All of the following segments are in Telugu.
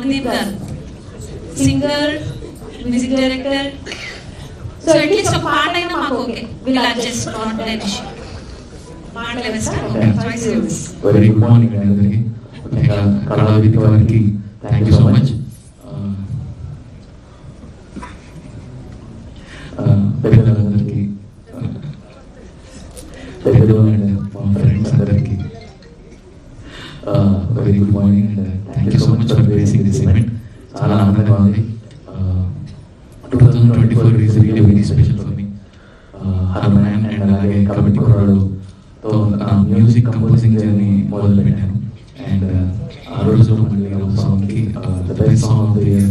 Mandeep garu, singer, music director. So at least a part aina maaku okay. We'll adjust, not an issue. Very good morning అందరికి. కళావేదిక వారికి థ్యాంక్ యూ సో మచ్. పెద్దలందరికీ, పెద్దలు అండ్ మా ఫ్రెండ్స్ అందరికీ very good morning and thank you so much for gracing this event. చాలా ఆనందంగా ఉంది. 2024 is really very special for me. Harman and అలాగే కమిటీ కుర్రాడుతో మ్యూజిక్ కంపోజింగ్ జర్నీ మొదలు పెట్టాను. అండ్ ఆ రోజు మళ్ళీ ఒక సాంగ్కి the best song of the year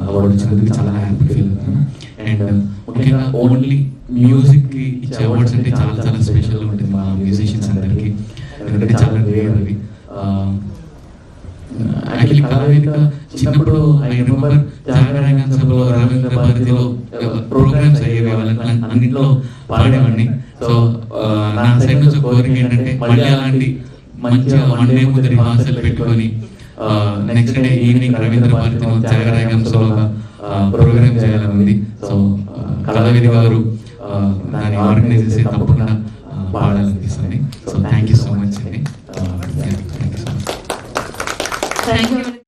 award వచ్చినందుకు చాలా హ్యాపీ ఫీల్ అవుతాను. అండ్ ముఖ్యంగా ఓన్లీ మ్యూజిక్కి ఇచ్చే అవార్డ్స్ అంటే చాలా చాలా స్పెషల్ ఉంటుంది మా మ్యూజిషియన్స్ అందరికీ. ఎందుకంటే చాలా రేర్ అవి. యాక్చువల్లీ కళావేదిక చిన్నప్పుడు ఐ రిమెంబర్ జాగరణ్యం సభలో రవీంద్ర భారతిలో ప్రోగ్రామ్స్ అయ్యేవి, అన్నింటిలో పాడేవాడిని. సో నా సైడ్ నుంచి కోరిక ఏంటంటే మళ్ళీ అలాంటి మంచిగా వన్ డే ముందు రిహార్సల్ పెట్టుకొని నెక్స్ట్ డే ఈవినింగ్ రవీంద్ర భారతిలో జాగరణ్యం సభలో ప్రోగ్రామ్ చేయాలని ఉంది. సో కళావేది గారు దాన్ని ఆర్గనైజ్ చేసి తప్పకుండా పాడాలనిపిస్తుంది. So thank you so much అండి. Thank you.